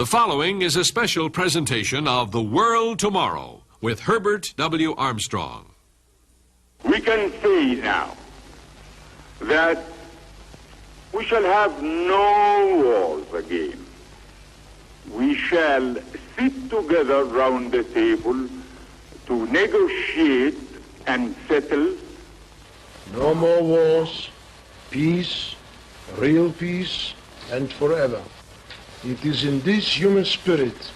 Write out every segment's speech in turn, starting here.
The following is a special presentation of The World Tomorrow with Herbert W. Armstrong. We can say now that we shall have no wars again. We shall sit together round the table to negotiate and settle. No more wars, peace, real peace, and forever. It is in this human spirit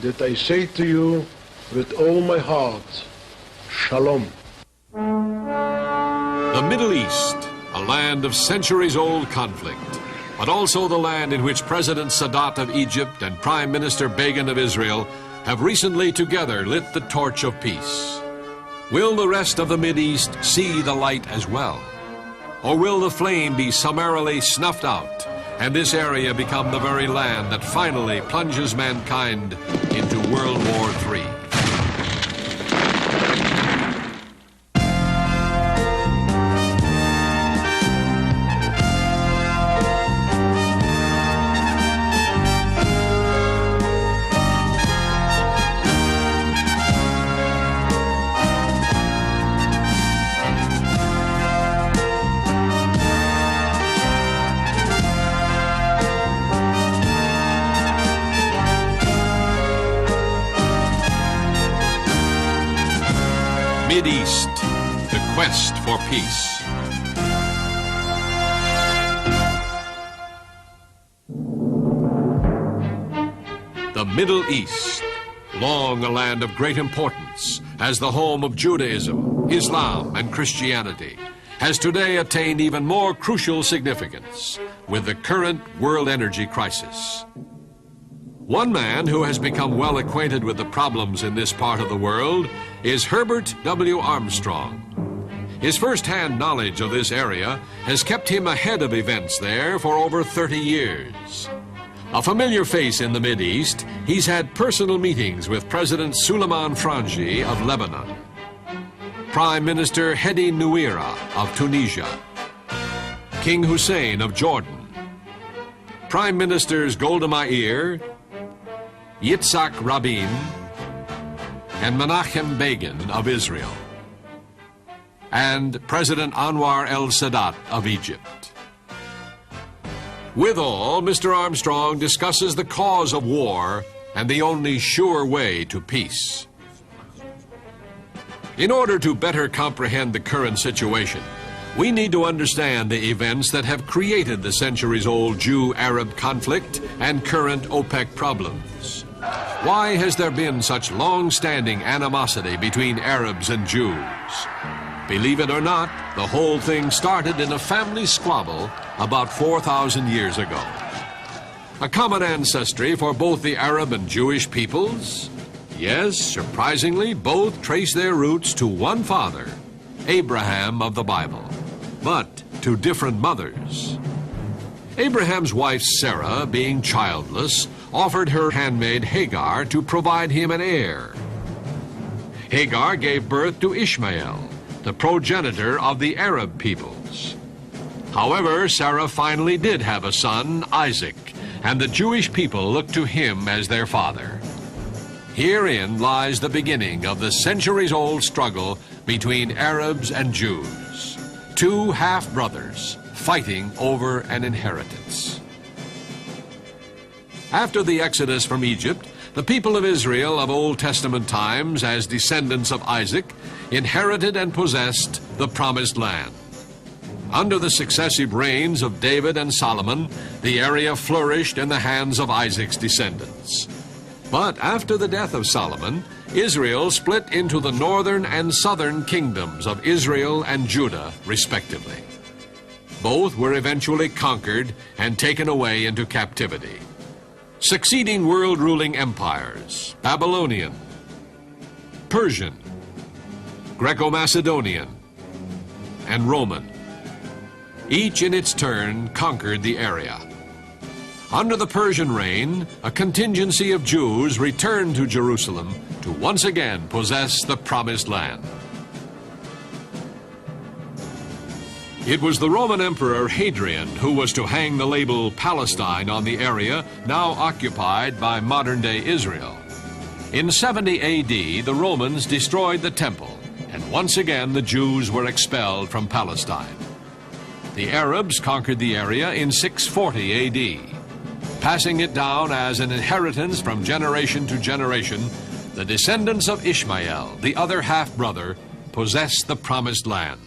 that I say to you with all my heart, Shalom. The Middle East, a land of centuries-old conflict, but also the land in which President Sadat of Egypt and Prime Minister Begin of Israel have recently together lit the torch of peace. Will the rest of the Mideast see the light as well? Or will the flame be summarily snuffed out and this area become the very land that finally plunges mankind into World War III? MIDEAST, the quest for peace. The Middle East, long a land of great importance as the home of Judaism, Islam, and Christianity, has today attained even more crucial significance with the current world energy crisis. One man who has become well acquainted with the problems in this part of the world is Herbert W. Armstrong. His first-hand knowledge of this area has kept him ahead of events there for over 30 years. A familiar face in the Mideast, he's had personal meetings with President Suleiman Frangi of Lebanon, Prime Minister Hedi Nouira of Tunisia, King Hussein of Jordan, Prime Ministers Golda Meir, Yitzhak Rabin, and Menachem Begin of Israel, and President Anwar el-Sadat of Egypt. With all, Mr. Armstrong discusses the cause of war and the only sure way to peace. In order to better comprehend the current situation, we need to understand the events that have created the centuries-old Jew-Arab conflict and current OPEC problems. Why has there been such long-standing animosity between Arabs and Jews? Believe it or not, the whole thing started in a family squabble about 4,000 years ago. A common ancestry for both the Arab and Jewish peoples? Yes, surprisingly, both trace their roots to one father, Abraham of the Bible, but to different mothers. Abraham's wife Sarah, being childless, offered her handmaid Hagar to provide him an heir. Hagar gave birth to Ishmael, the progenitor of the Arab peoples. However, Sarah finally did have a son, Isaac, and the Jewish people looked to him as their father. Herein lies the beginning of the centuries-old struggle between Arabs and Jews, two half-brothers fighting over an inheritance. After the Exodus from Egypt, the people of Israel of Old Testament times, as descendants of Isaac, inherited and possessed the Promised Land. Under the successive reigns of David and Solomon, the area flourished in the hands of Isaac's descendants. But after the death of Solomon, Israel split into the northern and southern kingdoms of Israel and Judah, respectively. Both were eventually conquered and taken away into captivity. Succeeding world-ruling empires, Babylonian, Persian, Greco-Macedonian, and Roman, each in its turn conquered the area. Under the Persian reign, a contingency of Jews returned to Jerusalem to once again possess the Promised Land. It was the Roman Emperor Hadrian who was to hang the label Palestine on the area now occupied by modern-day Israel. In 70 AD, the Romans destroyed the temple, and once again the Jews were expelled from Palestine. The Arabs conquered the area in 640 AD. Passing it down as an inheritance from generation to generation, the descendants of Ishmael, the other half-brother, possessed the promised land.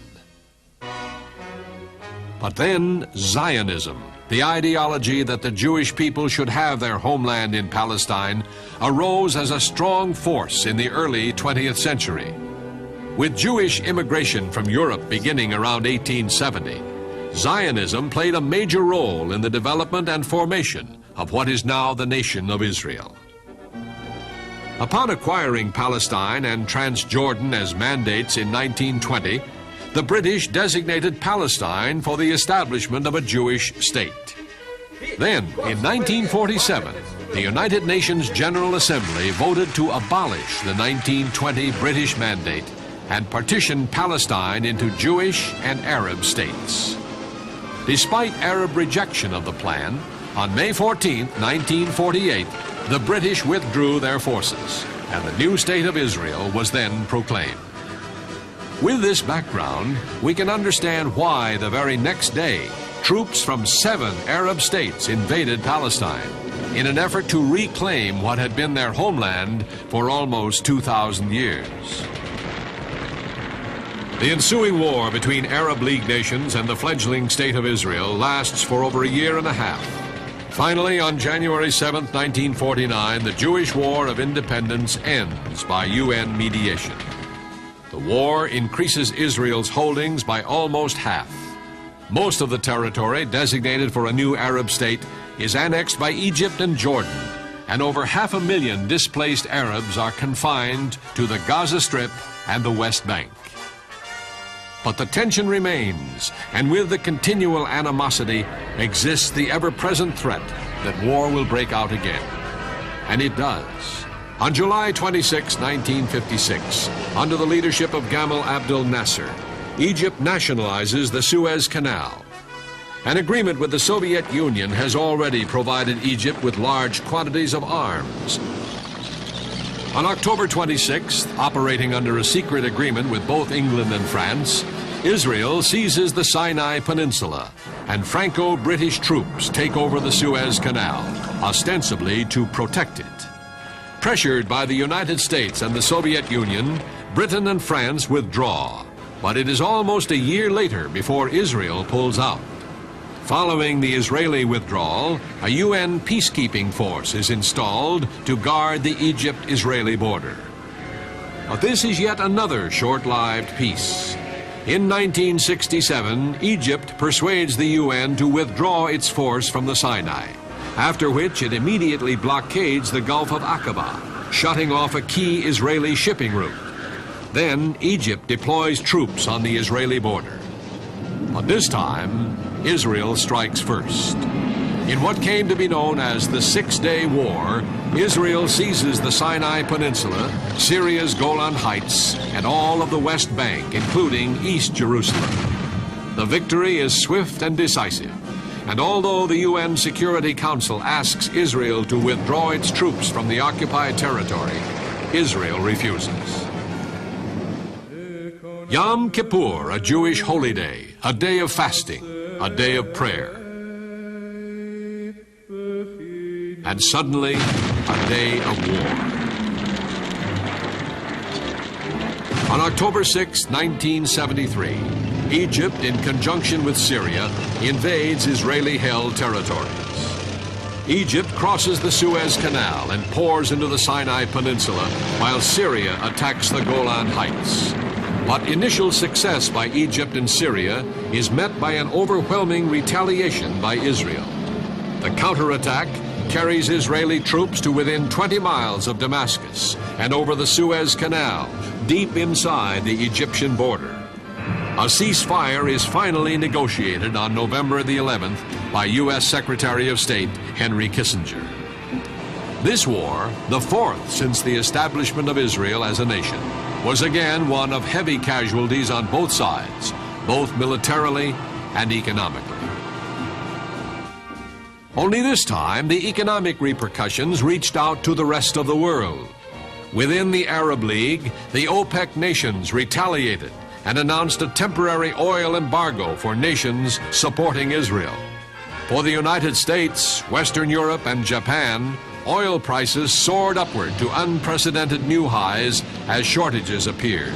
But then Zionism, the ideology that the Jewish people should have their homeland in Palestine, arose as a strong force in the early 20th century. With Jewish immigration from Europe beginning around 1870, Zionism played a major role in the development and formation of what is now the nation of Israel. Upon acquiring Palestine and Transjordan as mandates in 1920, the British designated Palestine for the establishment of a Jewish state. Then, in 1947, the United Nations General Assembly voted to abolish the 1920 British mandate and partition Palestine into Jewish and Arab states. Despite Arab rejection of the plan, on May 14, 1948, the British withdrew their forces, and the new state of Israel was then proclaimed. With this background, we can understand why the very next day, troops from 7 Arab states invaded Palestine in an effort to reclaim what had been their homeland for almost 2,000 years. The ensuing war between Arab League nations and the fledgling State of Israel lasts for over a year and a half. Finally, on January 7, 1949, the Jewish War of Independence ends by UN mediation. The war increases Israel's holdings by almost half. Most of the territory designated for a new Arab state is annexed by Egypt and Jordan, and over 500,000 displaced Arabs are confined to the Gaza Strip and the West Bank. But the tension remains, and with the continual animosity exists the ever-present threat that war will break out again. And it does. On July 26, 1956, under the leadership of Gamal Abdel Nasser, Egypt nationalizes the Suez Canal. An agreement with the Soviet Union has already provided Egypt with large quantities of arms. On October 26th, operating under a secret agreement with both England and France, Israel seizes the Sinai Peninsula, and Franco-British troops take over the Suez Canal, ostensibly to protect it. Pressured by the United States and the Soviet Union, Britain and France withdraw, but it is almost a year later before Israel pulls out. Following the Israeli withdrawal, a UN peacekeeping force is installed to guard the Egypt-Israeli border. But this is yet another short-lived peace. In 1967, Egypt persuades the UN to withdraw its force from the Sinai, after which it immediately blockades the Gulf of Aqaba, shutting off a key Israeli shipping route. Then Egypt deploys troops on the Israeli border. But this time, Israel strikes first. In what came to be known as the Six-Day War, Israel seizes the Sinai Peninsula, Syria's Golan Heights, and all of the West Bank, including East Jerusalem. The victory is swift and decisive, and although the UN Security Council asks Israel to withdraw its troops from the occupied territory, Israel refuses. Yom Kippur, a Jewish holy day, a day of fasting, a day of prayer. And suddenly, a day of war. On October 6, 1973, Egypt, in conjunction with Syria, invades Israeli-held territories. Egypt crosses the Suez Canal and pours into the Sinai Peninsula, while Syria attacks the Golan Heights. But initial success by Egypt and Syria is met by an overwhelming retaliation by Israel. The counterattack carries Israeli troops to within 20 miles of Damascus and over the Suez Canal, deep inside the Egyptian border. A ceasefire is finally negotiated on November the 11th by U.S. Secretary of State Henry Kissinger. This war, the fourth since the establishment of Israel as a nation, was again one of heavy casualties on both sides, both militarily and economically. Only this time, the economic repercussions reached out to the rest of the world. Within the Arab League, the OPEC nations retaliated and announced a temporary oil embargo for nations supporting Israel. For the United States, Western Europe, and Japan, oil prices soared upward to unprecedented new highs as shortages appeared.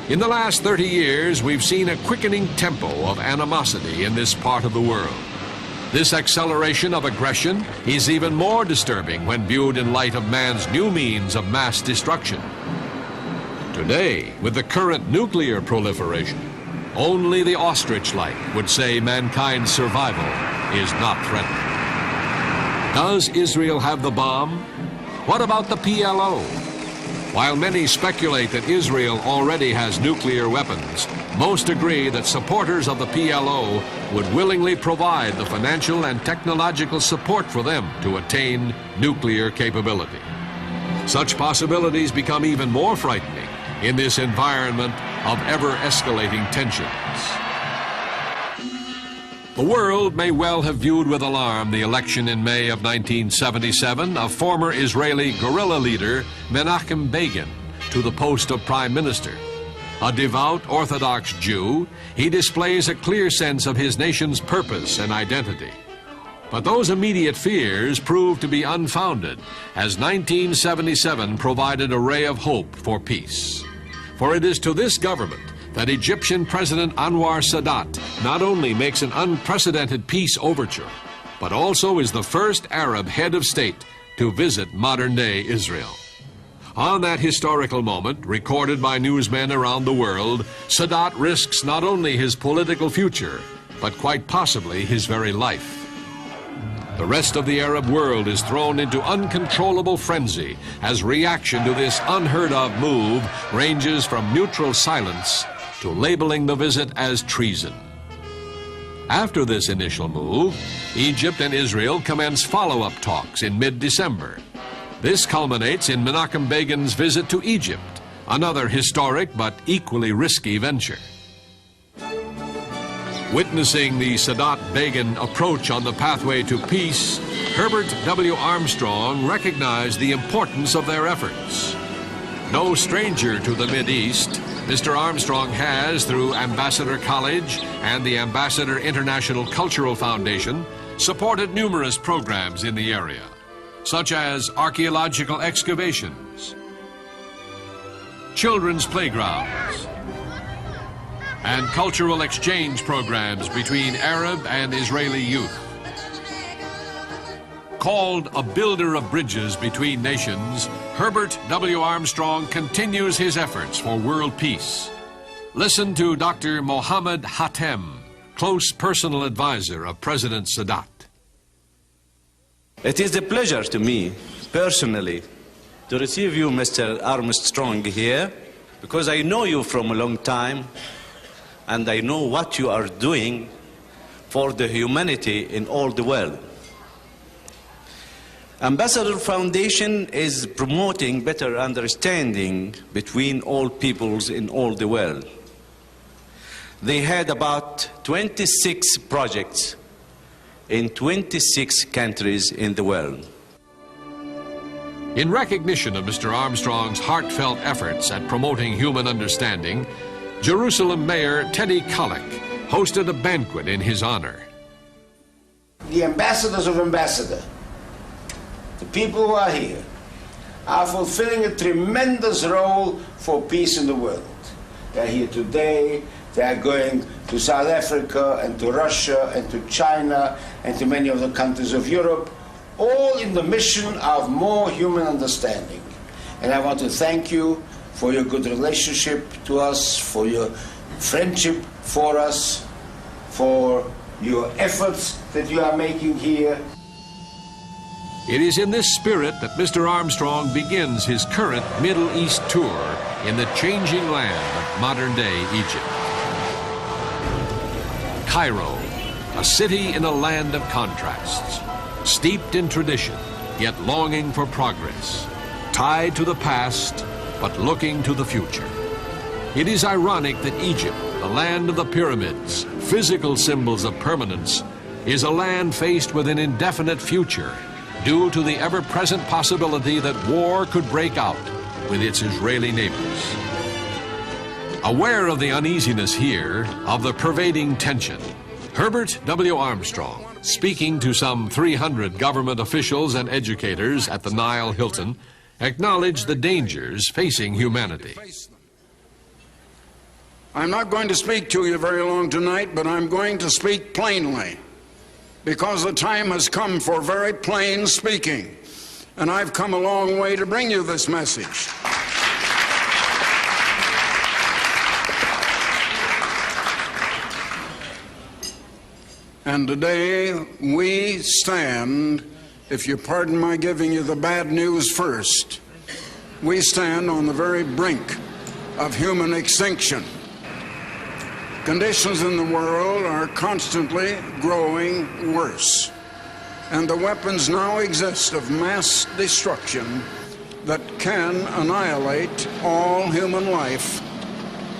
In the last 30 years, we've seen a quickening tempo of animosity in this part of the world. This acceleration of aggression is even more disturbing when viewed in light of man's new means of mass destruction. Today, with the current nuclear proliferation, only the ostrich-like would say mankind's survival is not threatened. Does Israel have the bomb? What about the PLO? While many speculate that Israel already has nuclear weapons, most agree that supporters of the PLO would willingly provide the financial and technological support for them to attain nuclear capability. Such possibilities become even more frightening in this environment of ever-escalating tensions. The world may well have viewed with alarm the election in May of 1977 of former Israeli guerrilla leader Menachem Begin to the post of Prime Minister. A devout Orthodox Jew, he displays a clear sense of his nation's purpose and identity. But those immediate fears proved to be unfounded, as 1977 provided a ray of hope for peace. For it is to this government that Egyptian President Anwar Sadat not only makes an unprecedented peace overture, but also is the first Arab head of state to visit modern-day Israel. On that historical moment, recorded by newsmen around the world, Sadat risks not only his political future, but quite possibly his very life. The rest of the Arab world is thrown into uncontrollable frenzy as reaction to this unheard-of move ranges from neutral silence to labeling the visit as treason. After this initial move, Egypt and Israel commence follow-up talks in mid-December. This culminates in Menachem Begin's visit to Egypt, another historic but equally risky venture. Witnessing the Sadat-Begin approach on the pathway to peace, Herbert W. Armstrong recognized the importance of their efforts. No stranger to the MIDEAST, Mr. Armstrong has, through Ambassador College and the Ambassador International Cultural Foundation, supported numerous programs in the area, such as archaeological excavations, children's playgrounds, and cultural exchange programs between Arab and Israeli youth. Called a builder of bridges between nations, Herbert W. Armstrong continues his efforts for world peace. Listen to Dr. Mohammed Hatem, close personal advisor of President Sadat. It is a pleasure to me, personally, to receive you, Mr. Armstrong, here, because I know you from a long time, and I know what you are doing for the humanity in all the world. Ambassador Foundation is promoting better understanding between all peoples in all the world. They had about 26 projects in 26 countries in the world. In recognition of Mr. Armstrong's heartfelt efforts at promoting human understanding, Jerusalem Mayor Teddy Kollek hosted a banquet in his honor. The ambassadors of Ambassador, the people who are here, are fulfilling a tremendous role for peace in the world. They're here today, they are going to South Africa and to Russia and to China and to many of the countries of Europe, all in the mission of more human understanding. And I want to thank you for your good relationship to us, for your friendship for us, for your efforts that you are making here. It is in this spirit that Mr. Armstrong begins his current Middle East tour in the changing land of modern-day Egypt. Cairo, a city in a land of contrasts, steeped in tradition, yet longing for progress, tied to the past, but looking to the future. It is ironic that Egypt, the land of the pyramids, physical symbols of permanence, is a land faced with an indefinite future due to the ever-present possibility that war could break out with its Israeli neighbors. Aware of the uneasiness here, of the pervading tension, Herbert W. Armstrong, speaking to some 300 government officials and educators at the Nile Hilton, acknowledged the dangers facing humanity. I'm not going to speak to you very long tonight, but I'm going to speak plainly, because the time has come for very plain speaking, and I've come a long way to bring you this message. And today we stand, if you pardon my giving you the bad news first, we stand on the very brink of human extinction. Conditions in the world are constantly growing worse, and the weapons now exist of mass destruction that can annihilate all human life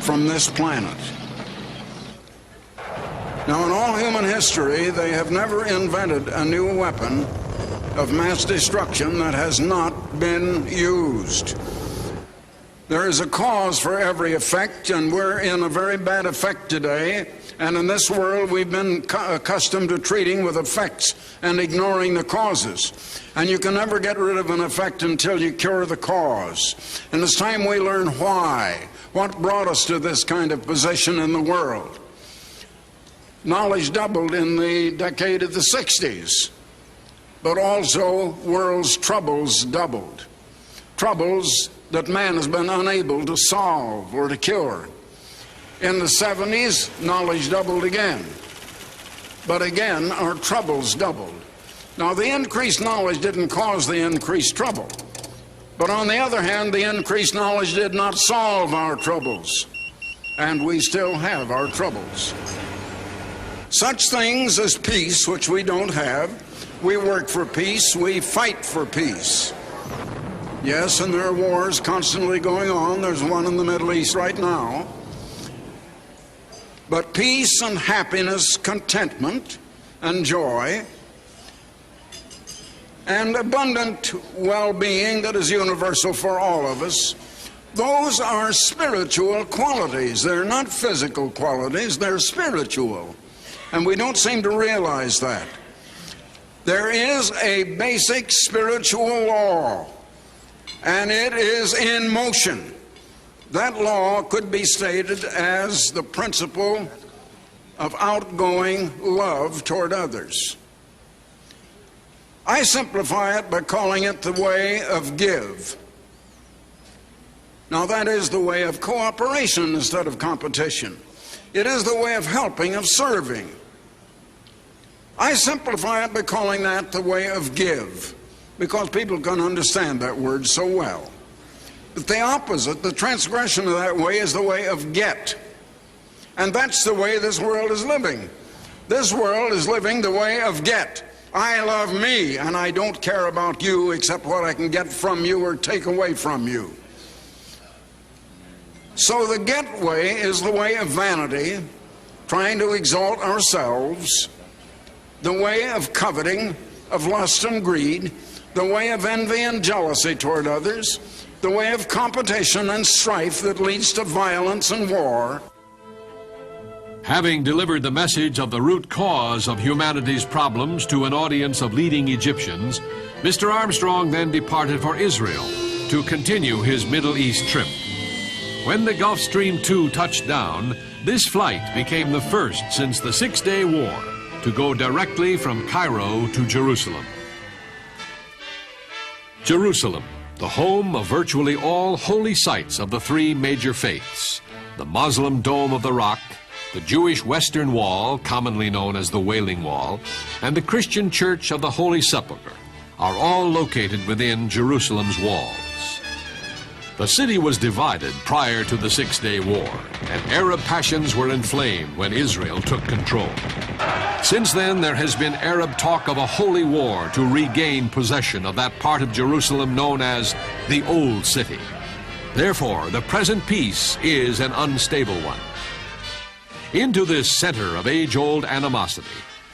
from this planet. Now, in all human history, they have never invented a new weapon of mass destruction that has not been used. There is a cause for every effect, and we're in a very bad effect today. And in this world, we've been accustomed to treating with effects and ignoring the causes. And you can never get rid of an effect until you cure the cause. And it's time we learn why. What brought us to this kind of position in the world? Knowledge doubled in the decade of the 60s, but also world's troubles doubled. Troubles that man has been unable to solve or to cure. In the 70s, knowledge doubled again, but again our troubles doubled. Now, the increased knowledge didn't cause the increased trouble, but on the other hand, the increased knowledge did not solve our troubles, and we still have our troubles. Such things as peace, which we don't have. We work for peace, we fight for peace. Yes, and there are wars constantly going on. There's one in the Middle East right now. But peace and happiness, contentment and joy, and abundant well-being that is universal for all of us, those are spiritual qualities. They're not physical qualities, they're spiritual. And we don't seem to realize that. There is a basic spiritual law, and it is in motion. That law could be stated as the principle of outgoing love toward others. I simplify it by calling it the way of give. Now, that is the way of cooperation instead of competition. It is the way of helping, of serving. I simplify it by calling that the way of give, because people can understand that word so well. But the opposite, the transgression of that way, is the way of get. And that's the way this world is living. This world is living the way of get. I love me, and I don't care about you except what I can get from you or take away from you. So the get way is the way of vanity, trying to exalt ourselves, the way of coveting, of lust and greed, the way of envy and jealousy toward others, the way of competition and strife that leads to violence and war. Having delivered the message of the root cause of humanity's problems to an audience of leading Egyptians, Mr. Armstrong then departed for Israel to continue his Middle East trip. When the Gulf Stream II touched down, this flight became the first since the Six-Day War to go directly from Cairo to Jerusalem. Jerusalem, the home of virtually all holy sites of the three major faiths, the Muslim Dome of the Rock, the Jewish Western Wall, commonly known as the Wailing Wall, and the Christian Church of the Holy Sepulchre, are all located within Jerusalem's walls. The city was divided prior to the Six-Day War, and Arab passions were inflamed when Israel took control. Since then, there has been Arab talk of a holy war to regain possession of that part of Jerusalem known as the Old City. Therefore, the present peace is an unstable one. Into this center of age-old animosity,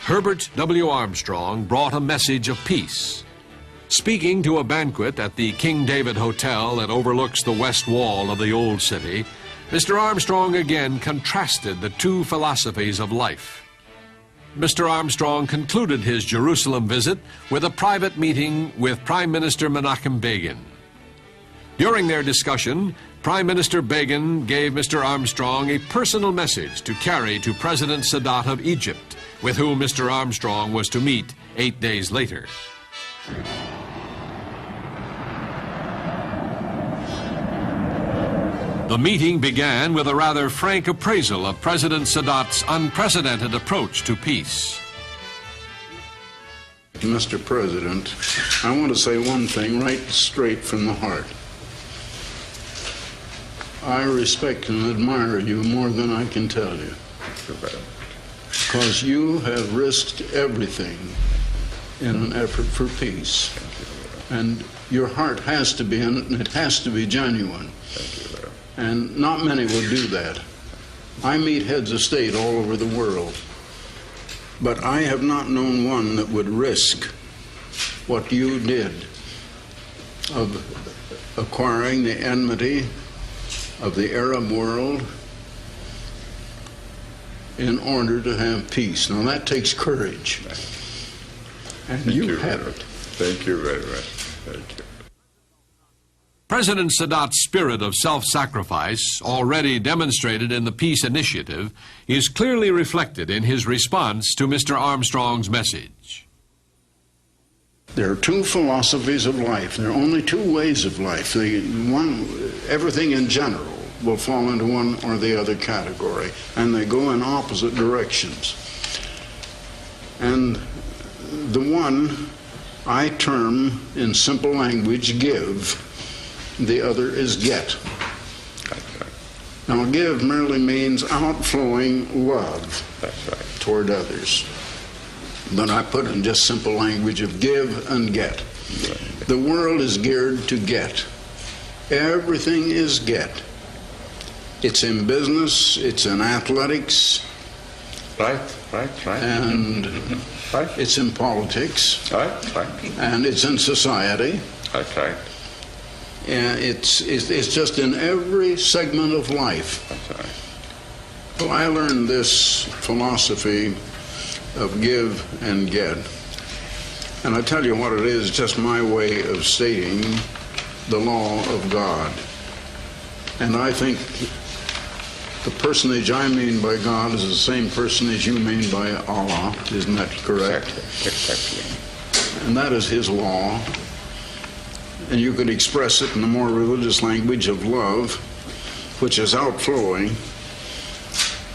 Herbert W. Armstrong brought a message of peace. Speaking to a banquet at the King David Hotel that overlooks the west wall of the old city, Mr. Armstrong again contrasted the two philosophies of life. Mr. Armstrong concluded his Jerusalem visit with a private meeting with Prime Minister Menachem Begin. During their discussion, Prime Minister Begin gave Mr. Armstrong a personal message to carry to President Sadat of Egypt, with whom Mr. Armstrong was to meet 8 days later. The meeting began with a rather frank appraisal of President Sadat's unprecedented approach to peace. Mr. President, I want to say one thing right straight from the heart. I respect and admire you more than I can tell you. Because you have risked everything in an effort for peace. And your heart has to be in it, and it has to be genuine. And not many will do that. I meet heads of state all over the world, but I have not known one that would risk what you did of acquiring the enmity of the Arab world in order to have peace. Now that takes courage, and you have it. Thank you very much. Thank you. President Sadat's spirit of self-sacrifice, already demonstrated in the peace initiative, is clearly reflected in his response to Mr. Armstrong's message. There are two philosophies of life. There are only two ways of life. Everything in general will fall into one or the other category, and they go in opposite directions. And the one I term in simple language give, the other is get. Now, give merely means outflowing love toward others. But I put in just simple language of give and get. The world is geared to get. Everything is get. It's in business, it's in athletics, Right. and it's in politics, and it's in society. Right. And it's just in every segment of life. Well, I learned this philosophy of give and get. And I tell you what it is, just my way of stating the law of God. And I think the personage I mean by God is the same personage you mean by Allah. Isn't that correct? Exactly. And that is his law. And you could express it in the more religious language of love, which is outflowing.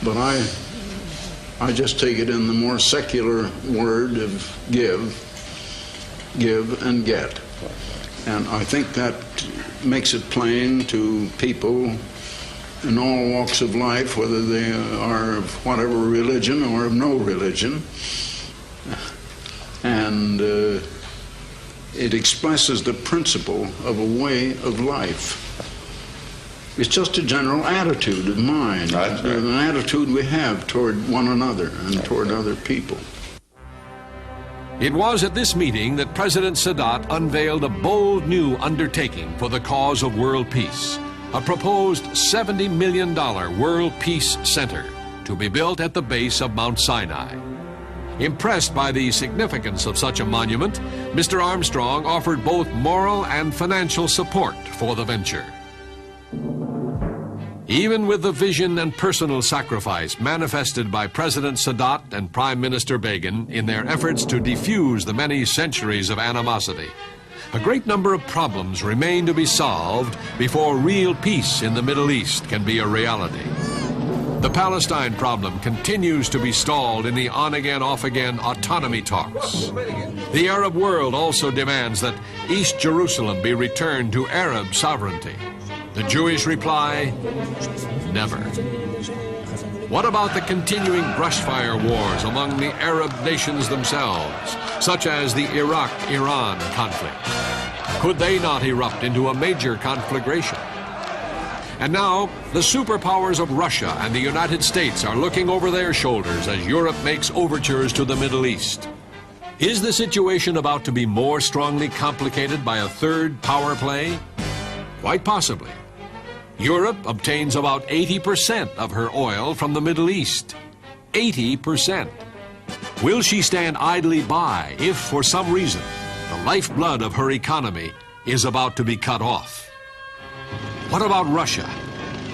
But I just take it in the more secular word of give and get. And I think that makes it plain to people in all walks of life, whether they are of whatever religion or of no religion. And it expresses the principle of a way of life. It's just a general attitude of mind, an attitude we have toward one another and toward other people. It was at this meeting that President Sadat unveiled a bold new undertaking for the cause of world peace, a proposed $70 million World Peace Center to be built at the base of Mount Sinai. Impressed by the significance of such a monument, Mr. Armstrong offered both moral and financial support for the venture. Even with the vision and personal sacrifice manifested by President Sadat and Prime Minister Begin in their efforts to defuse the many centuries of animosity, a great number of problems remain to be solved before real peace in the Middle East can be a reality. The Palestine problem continues to be stalled in the on-again, off-again autonomy talks. The Arab world also demands that East Jerusalem be returned to Arab sovereignty. The Jewish reply, never. What about the continuing brushfire wars among the Arab nations themselves, such as the Iraq-Iran conflict? Could they not erupt into a major conflagration? And now, the superpowers of Russia and the United States are looking over their shoulders as Europe makes overtures to the Middle East. Is the situation about to be more strongly complicated by a third power play? Quite possibly. Europe obtains about 80% of her oil from the Middle East. 80%. Will she stand idly by if, for some reason, the lifeblood of her economy is about to be cut off? What about Russia?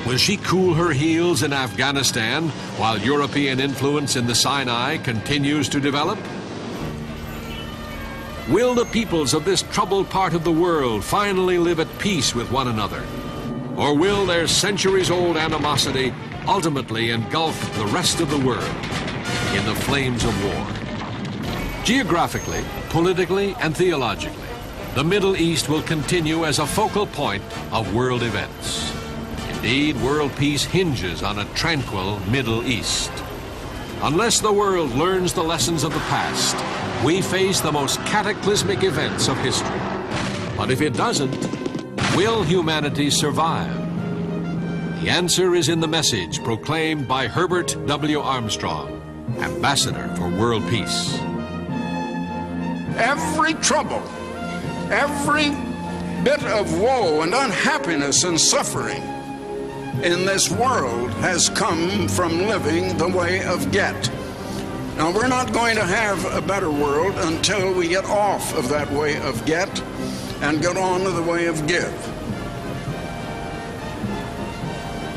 Will she cool her heels in Afghanistan while European influence in the Sinai continues to develop? Will the peoples of this troubled part of the world finally live at peace with one another? Or will their centuries-old animosity ultimately engulf the rest of the world in the flames of war? Geographically, politically, and theologically, the Middle East will continue as a focal point of world events. Indeed, world peace hinges on a tranquil Middle East. Unless the world learns the lessons of the past, we face the most cataclysmic events of history. But if it doesn't, will humanity survive? The answer is in the message proclaimed by Herbert W. Armstrong, Ambassador for World Peace. Every trouble, every bit of woe and unhappiness and suffering in this world has come from living the way of get. Now, we're not going to have a better world until we get off of that way of get and get on to the way of give.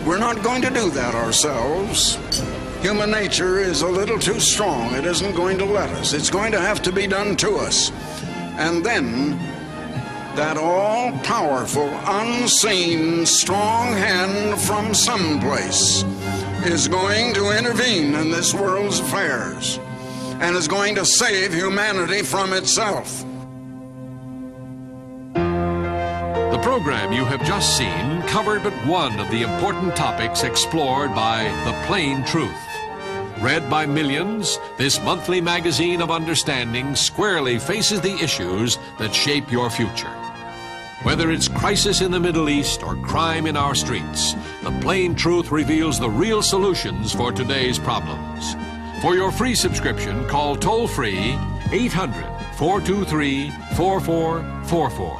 We're not going to do that ourselves. Human nature is a little too strong. It isn't going to let us. It's going to have to be done to us. And then that all-powerful, unseen, strong hand from someplace is going to intervene in this world's affairs and is going to save humanity from itself. The program you have just seen covered but one of the important topics explored by The Plain Truth. Read by millions, this monthly magazine of understanding squarely faces the issues that shape your future. Whether it's crisis in the Middle East or crime in our streets, The Plain Truth reveals the real solutions for today's problems. For your free subscription, call toll-free 800-423-4444.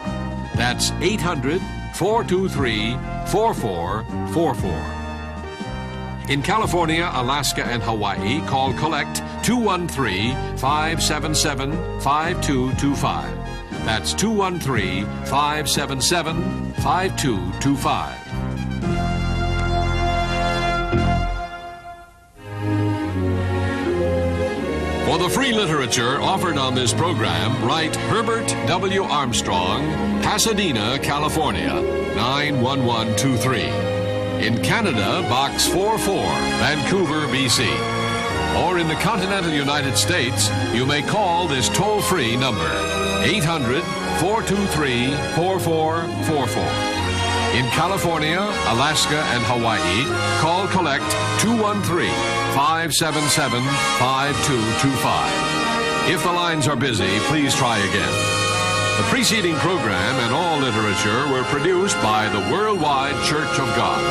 That's 800-423-4444. In California, Alaska, and Hawaii, call Collect 213-577-5225. That's 213-577-5225. For the free literature offered on this program, write Herbert W. Armstrong, Pasadena, California, 91123. In Canada, Box 44, Vancouver, BC. Or in the continental United States, you may call this toll-free number, 800-423-4444. In California, Alaska, and Hawaii, call Collect 213-577-5225. If the lines are busy, please try again. The preceding program and all literature were produced by the Worldwide Church of God.